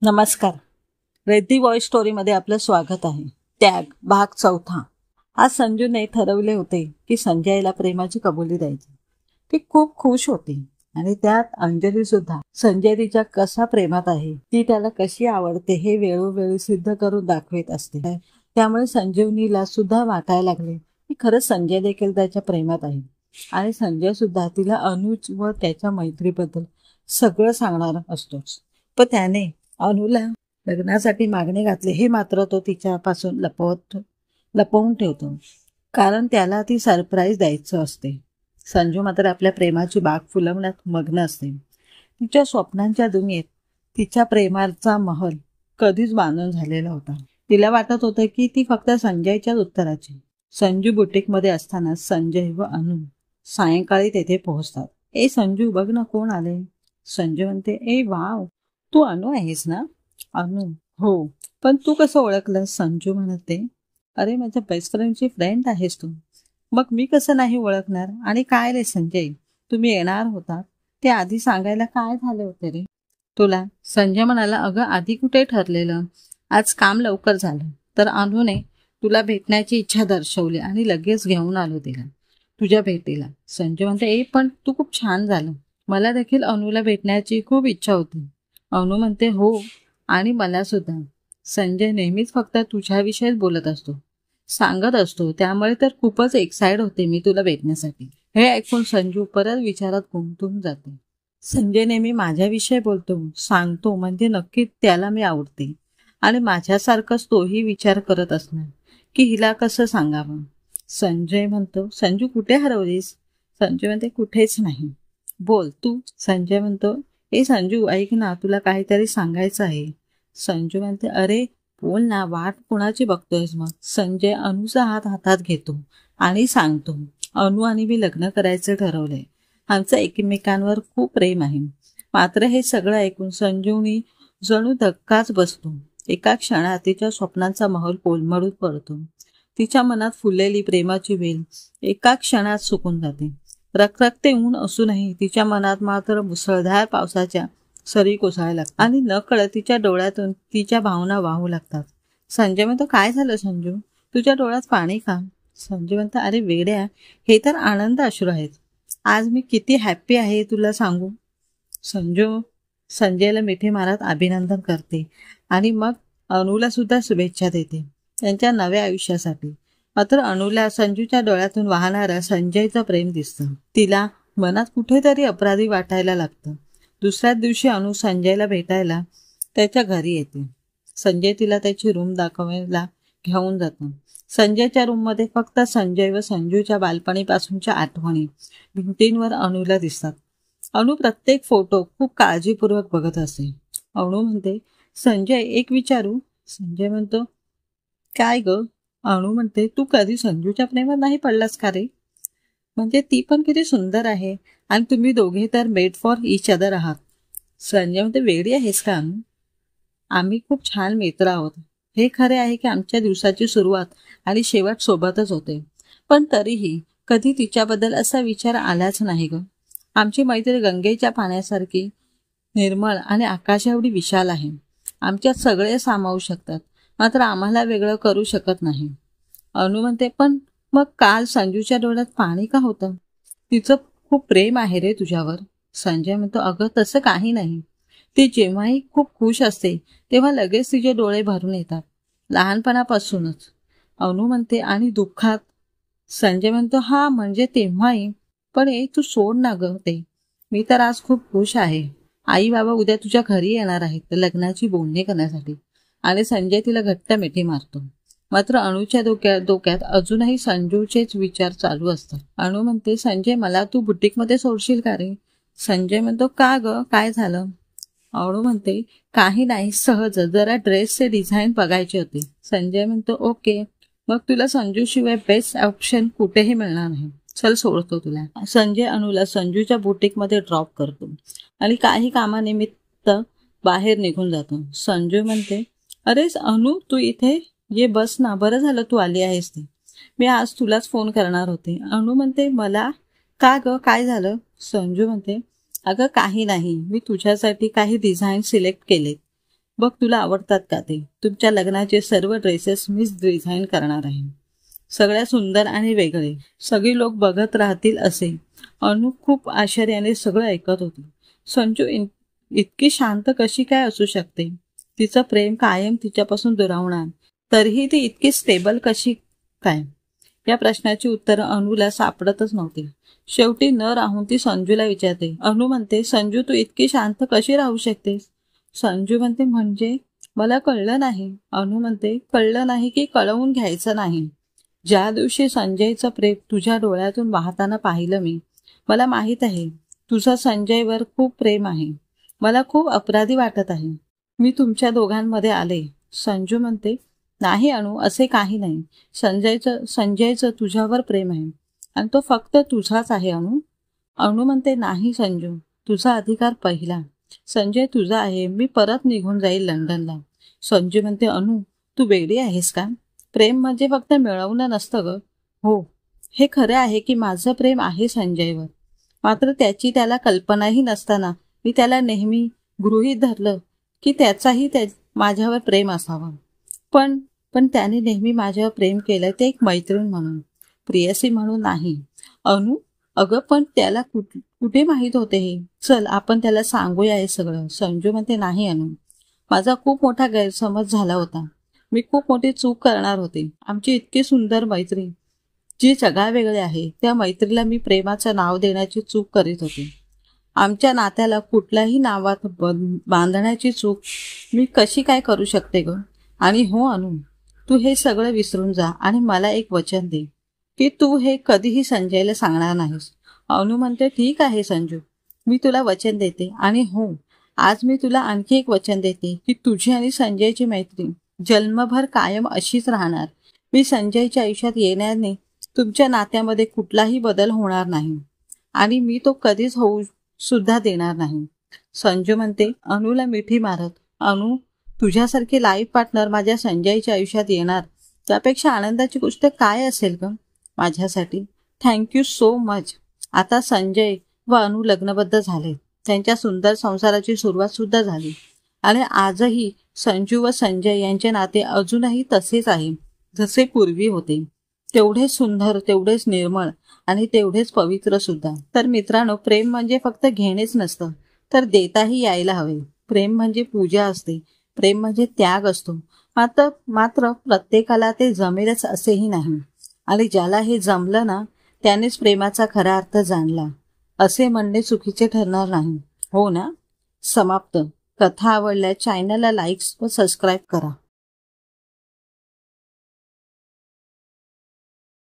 नमस्कार. रेड्डी वॉइस स्टोरीमध्ये आपलं स्वागत आहे. त्याग भाग 4. आज संजूने ठरवले होते की संजयला प्रेमाची कबुली द्यायची. ती खूप खुश होती आणि त्यात अंजली सुद्धा. संजय तिच्या कसा प्रेमात आहे, ती त्याला कशी आवडते हे वेळोवेळी सिद्ध करून दाखवत असते. त्यामुळे संजीवनीला सुद्धा वाटायला लागले की खरंच संजय देखील त्याच्या प्रेमात आहे आणि संजय सुद्धा तिला अनुज व त्याच्या मैत्रीबद्दल सगळं सांगणार असतोच. पण त्याने अनुला लग्नासाठी मागणी घातली हे मात्र तो तिच्यापासून लपवून ठेवतो, कारण त्याला ती सरप्राईज द्यायचं असते. संजू मात्र आपल्या प्रेमाची बाग फुलवण्यात मग्न असते. तिच्या स्वप्नांच्या दुनियेत तिच्या प्रेमाचा महल कधीच बांधून झालेला होता. तिला वाटत होतं की ती फक्त संजयच्याच उत्तराची. संजू बुटीकमध्ये असताना संजय व अनु सायंकाळी तेथे पोहोचतात. ए संजू, बघ ना कोण आले. संजू म्हणते, ए वाव, तू अनु आहेस ना. अनु, हो, पण तू कसं ओळखलं. संजू म्हणते, अरे माझ्या बेस्ट फ्रेंडची फ्रेंड आहेस तू. मग मी कसं नाही ओळखणार. आणि काय रे संजय, तुम्ही येणार होता ते आधी सांगायला काय झाले होते रे तुला. संजय म्हणाला, अगं आधी कुठे ठरलेलं, आज काम लवकर झालं तर अनुने तुला भेटण्याची इच्छा दर्शवली आणि लगेच घेऊन आलो तिला तुझ्या भेटीला. संजय म्हणते, ए पण तू खूप छान झालं, मला देखील अनुला भेटण्याची खूप इच्छा होती. अनु म्हणते, हो आणि मला सुद्धा. संजय नेहमीच फक्त तुझ्याविषयीच बोलत असतो, सांगत असतो, त्यामुळे तर खूपच एक्साइट होते मी तुला भेटण्यासाठी. हे ऐकून संजू परत विचारात गुंतून जाते. संजय नेहमी माझ्याविषयी बोलतो, सांगतो, म्हणजे नक्की त्याला मी आवडते आणि माझ्यासारखंच तोही विचार करत असणार की हिला कसं सांगावं. संजय म्हणतो, संजू कुठे हरवलीस. संजय म्हणते, कुठेच नाही, बोल तू. संजय म्हणतो, ए संजू ऐक ना, तुला काहीतरी सांगायचं आहे. संजू म्हणते, अरे बोल ना, वाट कुणाची बघतोयस मग. संजय अनुचा हात हातात घेतो आणि सांगतो, अनु आणि मी लग्न करायचं ठरवलंय. आमचं एकमेकांवर खूप प्रेम आहे. मात्र हे सगळं ऐकून संजूनी जणू धक्काच बसतो. एका क्षणात तिच्या स्वप्नांचा महल कोलमडून पडतो. तिच्या मनात फुललेली प्रेमाची वेल एका क्षणात सुकून जाते. रखरखते ऊन असूनही तिच्या मनात मात्र मुसळधार पावसाच्या सरी कोसळायला लागतात आणि न कळत तिच्या डोळ्यातून तिच्या भावना वाहू लागतात. संजय म्हणतो, काय झालं संजू, तुझ्या डोळ्यात पाणी का. संजय म्हणतो, अरे वेड्या, हे तर आनंद अश्रू आहेत. आज मी किती हॅप्पी आहे तुला सांगू. संजू संजयला मिठी मारत अभिनंदन करते आणि मग अनुला सुद्धा शुभेच्छा देते त्यांच्या नव्या आयुष्यासाठी. मात्र अनुला संजूच्या डोळ्यातून वाहणारं संजयचं प्रेम दिसतं. तिला मनात कुठेतरी अपराधी वाटायला लागतं. दुसऱ्याच दिवशी अनु संजयला भेटायला त्याच्या घरी येते. संजय तिला त्याची रूम दाखवायला घेऊन जातो. संजयच्या रूममध्ये फक्त संजय व संजूच्या बालपणीपासूनच्या आठवणी भिंतींवर अनुला दिसतात. अनु प्रत्येक फोटो खूप काळजीपूर्वक बघत असे. अनु म्हणते, संजय एक विचारू. संजय म्हणतो, काय ग. अनु म्हणते, तू कधी संजूच्या प्रेमात नाही पडलास का रे. म्हणजे ती पण किती सुंदर आहे आणि तुम्ही दोघे तर मेड फॉर इच अदर आहात. संजय म्हणते, वेडी आहेस का अनु, आम्ही खूप छान मित्र आहोत. हे खरे आहे की आमच्या दिवसाची सुरुवात आणि शेवट सोबतच होते, पण तरीही कधी तिच्याबद्दल असा विचार आलाच नाही ग. आमची मैत्री गंगेच्या पाण्यासारखी निर्मळ आणि आकाशाएवढी विशाल आहे. आमच्यात सगळे सामावू शकतात, मात्र आम्हाला वेगळं करू शकत नाही. अनु म्हणते, पण मग काल संजूच्या डोळ्यात पाणी का होतं. तिचं खूप प्रेम आहे रे तुझ्यावर. संजय म्हणतो, अगं तसं काही नाही. ती जेव्हाही खूप खुश असते तेव्हा लगेच तिचे डोळे भरून येतात, लहानपणापासूनच. अनु म्हणते, आणि दुःखात. संजय म्हणतो, हा म्हणजे तेव्हाही. पण तू सोड ना ग ते, मी तर आज खूप खुश आहे. आई बाबा उद्या तुझ्या घरी येणार आहेत लग्नाची बोलणी करण्यासाठी. आणि संजय तिला घट्ट मिठी मारतो. मात्र अनुच्या डोक्यात अजूनही संजूचेच विचार चालू असतात. अनु म्हणते, संजय मला तू बुटीकमध्ये सोडशील का रे. संजय म्हणतो, का ग, काय झालं. अनु म्हणते, काही नाही, सहज जरा ड्रेसचे डिझाईन बघायचे होते. संजय म्हणतो, ओके, मग तुला संजूशिवाय बेस्ट ऑप्शन कुठेही मिळणार नाही, चल सोडतो तुला. संजय अनुला संजूच्या बुटीकमध्ये ड्रॉप करतो आणि काही कामानिमित्त बाहेर निघून जातो. संजू म्हणते, अरे अनु, तू इथे ये, बस ना, बरं झालं तू आली आहेस ते, मी आज तुलाच फोन करणार होते. अनु म्हणते, मला का ग, काय झालं. संजू म्हणते, अगं काही नाही, मी तुझ्यासाठी काही डिझाईन सिलेक्ट केलेत, बघ तुला आवडतात का ते. तुमच्या लग्नाचे सर्व ड्रेसेस मीच डिझाईन करणार आहे. सगळ्या सुंदर आणि वेगळे. सगळी लोक बघत राहतील असे. अनु खूप आश्चर्याने सगळं ऐकत होती. संजू इतकी शांत कशी काय असू शकते. तिचं प्रेम कायम तिच्यापासून दुरावणार, तरीही ती इतकी स्टेबल कशी काय. या प्रश्नाची उत्तरं अनुला सापडतच नव्हती. शेवटी न राहून ती संजूला विचारते. अनु म्हणते, संजू तू इतकी शांत कशी राहू शकतेस. संजू म्हणते, म्हणजे मला कळलं नाही. अनु म्हणते, कळलं नाही की कळवून घ्यायचं नाही. ज्या दिवशी संजयचं प्रेम तुझ्या डोळ्यातून वाहताना पाहिलं मी, मला माहीत आहे तुझं संजयवर खूप प्रेम आहे. मला खूप अपराधी वाटत आहे. मी तुमच्या दोघांमध्ये आले. संजू म्हणते, नाही अनु, असे काही नाही. संजयचं तुझ्यावर प्रेम आहे आणि तो फक्त तुझाच आहे अनु. अनु म्हणते, नाही संजू, तुझा अधिकार पहिला. संजय तुझा आहे. मी परत निघून जाईल लंडनला. संजू म्हणते, अनु तू वेडी आहेस का. प्रेम म्हणजे फक्त मिळवणं नसतं ग. हो, हे खरं आहे की माझं प्रेम आहे संजयवर. मात्र त्याची त्याला कल्पनाही नसताना मी त्याला नेहमी गृहीत धरलं की त्याचाही माझ्यावर प्रेम असावं. पण त्याने नेहमी माझ्यावर प्रेम केलं, ते एक मैत्रीण म्हणून, प्रियसी म्हणून नाही. अनु, अगं पण त्याला कुठे माहीत होते हे. चल आपण त्याला सांगूया हे सगळं. संजू म्हणते, नाही अनु, माझा खूप मोठा गैरसमज झाला होता. मी खूप मोठी चूक करणार होते. आमची इतकी सुंदर मैत्री जी जगावेगळी आहे, त्या मैत्रीला मी प्रेमाचं नाव देण्याची चूक करीत होते. आमच्या नात्याला कुठल्याही नावात बांधण्याची चूक मी कशी काय करू शकते ग. आणि हो अनु, तू हे सगळं विसरून जा आणि मला एक वचन दे की तू हे कधीही संजयला सांगणार नाहीस. अनु म्हणते, ठीक आहे संजू, मी तुला वचन देते. आणि हो, आज मी तुला आणखी एक वचन देते की तुझी आणि संजयची मैत्री जन्मभर कायम अशीच राहणार. मी संजयच्या आयुष्यात येण्याने तुमच्या नात्यामध्ये कुठलाही बदल होणार नाही आणि मी तो कधीच होऊ सुद्धा देणार नाही. संजू म्हणते, अनुला मिठी मारत, अनु, तुझ्यासारखी लाईफ पार्टनर माझ्या संजयच्या आयुष्यात येणार, त्यापेक्षा आनंदाची गोष्ट काय असेल ग माझ्यासाठी. Thank you so much. आता संजय व अनु लग्नबद्ध झाले. त्यांच्या सुंदर संसाराची सुरुवात सुद्धा झाली आणि आजही संजू व संजय यांचे नाते अजूनही तसेच आहे जसे पूर्वी होते. तेवढेच सुंदर, तेवढेच निर्मळ आणि तेवढेच पवित्र सुद्धा. तर मित्रांनो, प्रेम म्हणजे फक्त घेणेच नसतं, तर देताही यायला हवे. प्रेम म्हणजे पूजा असते. प्रेम म्हणजे त्याग असतो. मात्र प्रत्येकाला ते जमेलच असेही नाही. आणि ज्याला हे जमलं ना, त्यानेच प्रेमाचा खरा अर्थ जाणला असे म्हणणे चुकीचे ठरणार नाही. हो ना. समाप्त. कथा आवडल्यास चॅनलला लाईक व सबस्क्राईब करा.